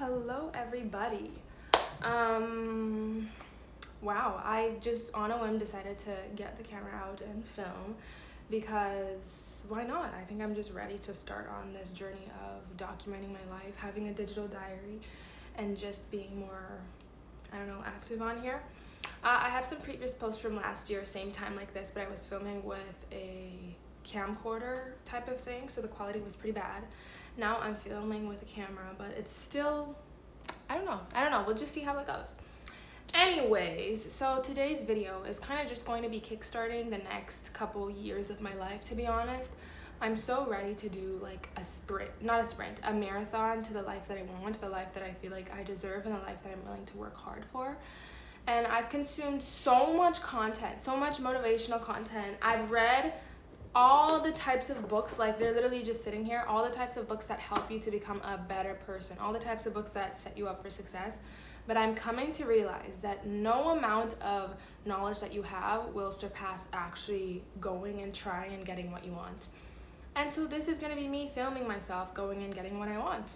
Hello, everybody. Wow, I just on a whim decided to get the camera out and film because why not? I think I'm just ready to start on this journey of documenting my life, having a digital diary, and just being more, active on here. I have some previous posts from last year, same time like this, but I was filming with a camcorder type of thing, so the quality was pretty bad. Now I'm filming with a camera, but it's still, I don't know, we'll just see how it goes. Anyways, so today's video is kind of just going to be kickstarting the next couple years of my life, to be honest. I'm so ready to do like a marathon to the life that I want, the life that I feel like I deserve, and the life that I'm willing to work hard for. And I've consumed so much content, so much motivational content. I've read all the types of books, like they're literally just sitting here, all the types of books that help you to become a better person, all the types of books that set you up for success. But I'm coming to realize that no amount of knowledge that you have will surpass actually going and trying and getting what you want. And so this is going to be me filming myself going and getting what I want.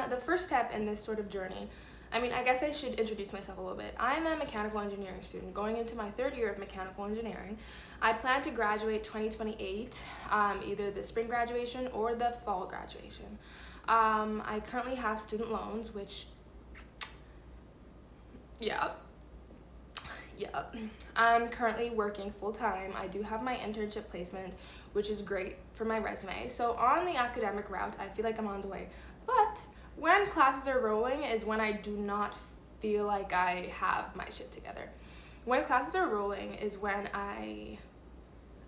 The first step in this sort of journey, I guess I should introduce myself a little bit. I'm a mechanical engineering student going into my third year of mechanical engineering. I plan to graduate 2028, either the spring graduation or the fall graduation. I currently have student loans, which, yeah. I'm currently working full-time. I do have my internship placement, which is great for my resume. So on the academic route, I feel like I'm on the way. But when classes are rolling is when I do not feel like I have my shit together. When classes are rolling is when I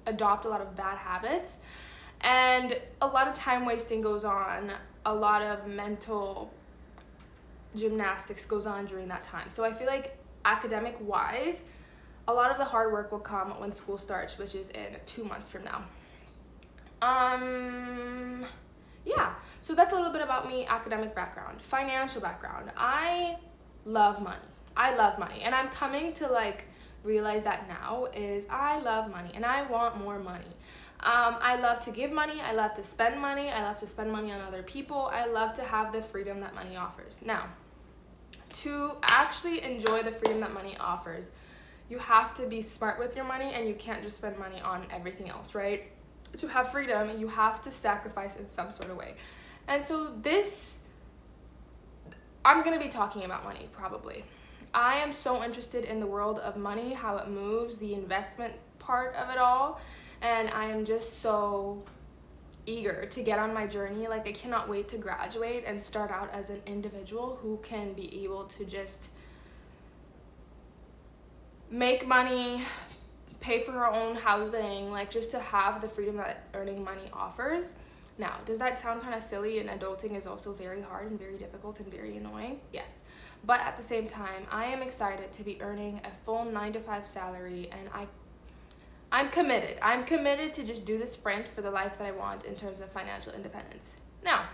adopt a lot of bad habits, and a lot of time wasting goes on, a lot of mental gymnastics goes on during that time. So I feel like academic wise, a lot of the hard work will come when school starts, which is in 2 months from now. Yeah, so that's a little bit about me. Academic background, financial background. I love money, and I'm coming to realize that now is I love money and I want more money. I love to give money, I love to spend money, I love to spend money on other people. I love to have the freedom that money offers. Now, to actually enjoy the freedom that money offers, you have to be smart with your money, and you can't just spend money on everything else, right? To have freedom, you have to sacrifice in some sort of way. And so I'm going to be talking about money, probably. I am so interested in the world of money, how it moves, the investment part of it all, and I am just so eager to get on my journey. I cannot wait to graduate and start out as an individual who can be able to just make money, pay for her own housing, just to have the freedom that earning money offers. Now, does that sound kind of silly? And adulting is also very hard and very difficult and very annoying. Yes. But at the same time, I am excited to be earning a full 9-to-5 salary, and I'm committed. I'm committed to just do the sprint for the life that I want in terms of financial independence. Now,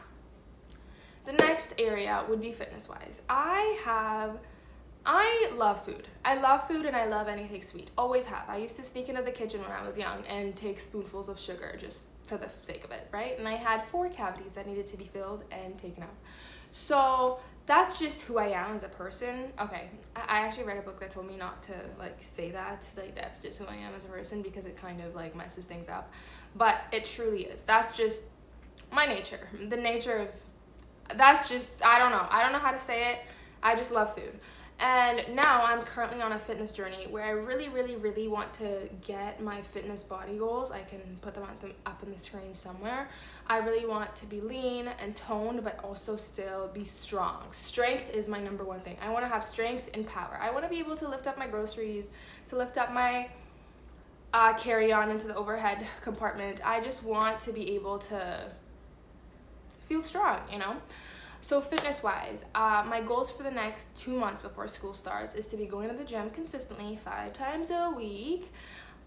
the next area would be fitness-wise. I love food. I love food, and I love anything sweet. Always have. I used to sneak into the kitchen when I was young and take spoonfuls of sugar just for the sake of it, right? And I had 4 cavities that needed to be filled and taken out. So that's just who I am as a person. Okay, I actually read a book that told me not to say that. That's just who I am as a person, because it kind of messes things up. But it truly is. That's just my nature. The nature of, that's just, I don't know how to say it. I just love food. And now I'm currently on a fitness journey where I really, really, really want to get my fitness body goals. I can put them up on the screen somewhere. I really want to be lean and toned, but also still be strong. Strength is my number one thing. I want to have strength and power. I want to be able to lift up my groceries, to lift up my carry-on into the overhead compartment. I just want to be able to feel strong, So fitness-wise, my goals for the next 2 months before school starts is to be going to the gym consistently 5 times a week.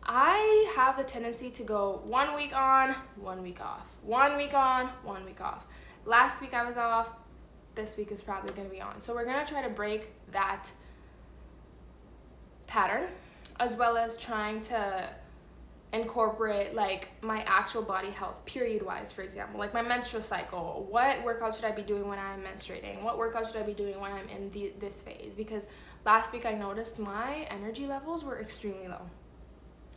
I have the tendency to go 1 week on, 1 week off, 1 week on, 1 week off. Last week I was off. This week is probably going to be on. So we're going to try to break that pattern, as well as trying to incorporate like my actual body health period wise, for example, like my menstrual cycle. What workouts should I be doing when I'm menstruating? What workouts should I be doing when I'm in this phase? Because last week I noticed my energy levels were extremely low.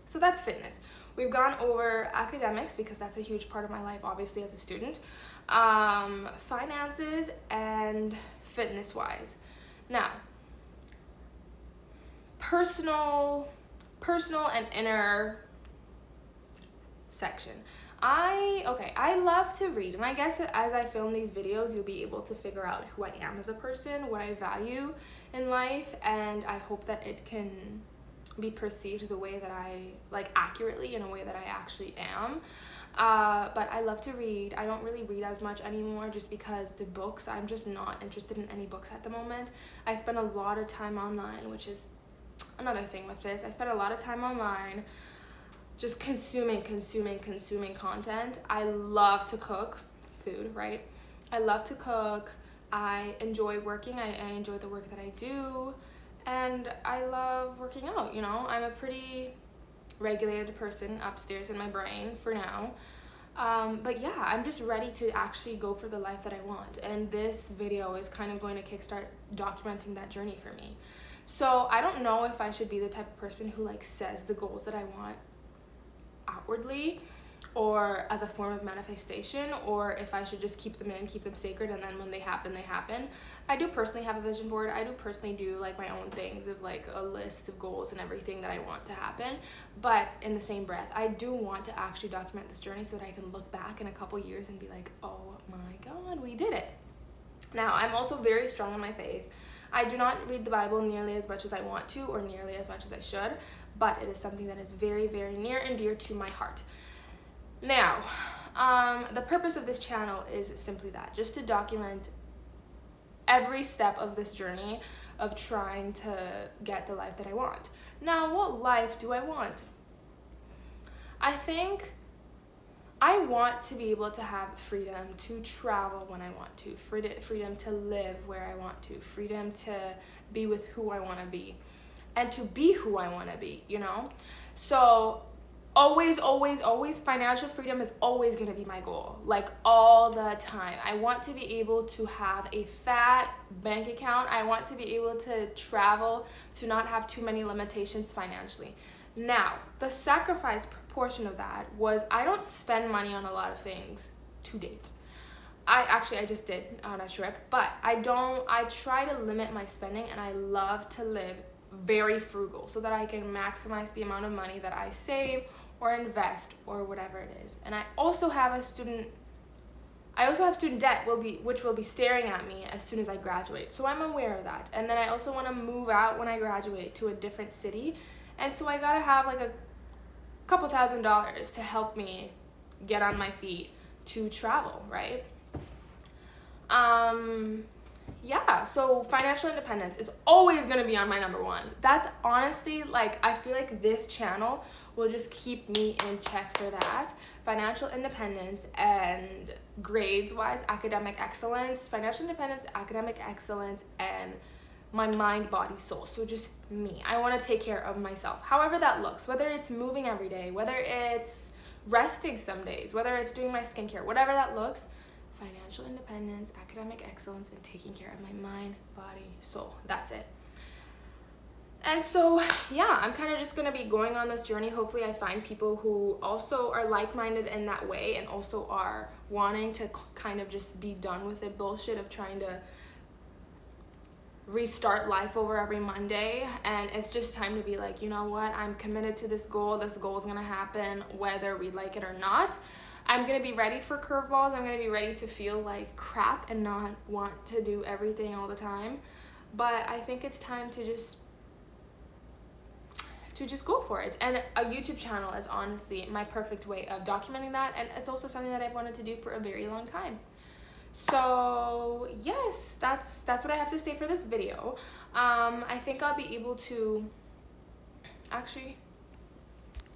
So that's fitness. We've gone over academics because that's a huge part of my life, obviously, as a student, finances, and fitness wise. Now, personal and inner section. I love to read, and I guess as I film these videos, you'll be able to figure out who I am as a person, what I value in life, and I hope that it can be perceived the way that I, like, accurately, in a way that I actually am. But I love to read. I don't really read as much anymore just because the books, I'm just not interested in any books at the moment. I spend a lot of time online, which is another thing with this. I spend a lot of time online just consuming content. I love to cook food, right? I love to cook. I enjoy working. I enjoy the work that I do. And I love working out, you know? I'm a pretty regulated person upstairs in my brain for now. But yeah, I'm just ready to actually go for the life that I want. And this video is kind of going to kickstart documenting that journey for me. So I don't know if I should be the type of person who like says the goals that I want outwardly or as a form of manifestation, or if I should just keep them in, keep them sacred, and then when they happen, they happen. I do personally have a vision board. I do personally do like my own things of like a list of goals and everything that I want to happen. But in the same breath, I do want to actually document this journey so that I can look back in a couple years and be like, oh my God, we did it. Now, I'm also very strong in my faith. I do not read the Bible nearly as much as I want to or nearly as much as I should, but it is something that is very, very near and dear to my heart. Now, the purpose of this channel is simply that, just to document every step of this journey of trying to get the life that I want. Now, what life do I want? I think I want to be able to have freedom to travel when I want to, freedom to live where I want to, freedom to be with who I want to be, and to be who I want to be, you know? So always, financial freedom is always going to be my goal, like all the time. I want to be able to have a fat bank account. I want to be able to travel, to not have too many limitations financially. Now, the sacrifice portion of that was I don't spend money on a lot of things to date. I just did on a trip, but I try to limit my spending, and I love to live very frugal so that I can maximize the amount of money that I save or invest or whatever it is. And I also have student debt which will be staring at me as soon as I graduate. So I'm aware of that. And then I also want to move out when I graduate to a different city. And so I gotta have like a couple $1,000s to help me get on my feet to travel, right? Yeah, so financial independence is always going to be on my number one. That's honestly, like, I feel like this channel will just keep me in check for that. Financial independence and grades-wise, academic excellence, financial independence, academic excellence, and my mind, body, soul. So just me. I want to take care of myself. However that looks, whether it's moving every day, whether it's resting some days, whether it's doing my skincare, whatever that looks, financial independence, academic excellence, and taking care of my mind, body, soul. That's it. And so, yeah, I'm kind of just going to be going on this journey. Hopefully I find people who also are like-minded in that way and also are wanting to kind of just be done with the bullshit of trying to restart life over every Monday. And it's just time to be like, you know what? I'm committed to this goal. This goal is going to happen whether we like it or not. I'm going to be ready for curveballs. I'm going to be ready to feel like crap and not want to do everything all the time. But I think it's time to just go for it. And a YouTube channel is honestly my perfect way of documenting that. And it's also something that I've wanted to do for a very long time. So yes, that's what I have to say for this video. I think I'll be able to actually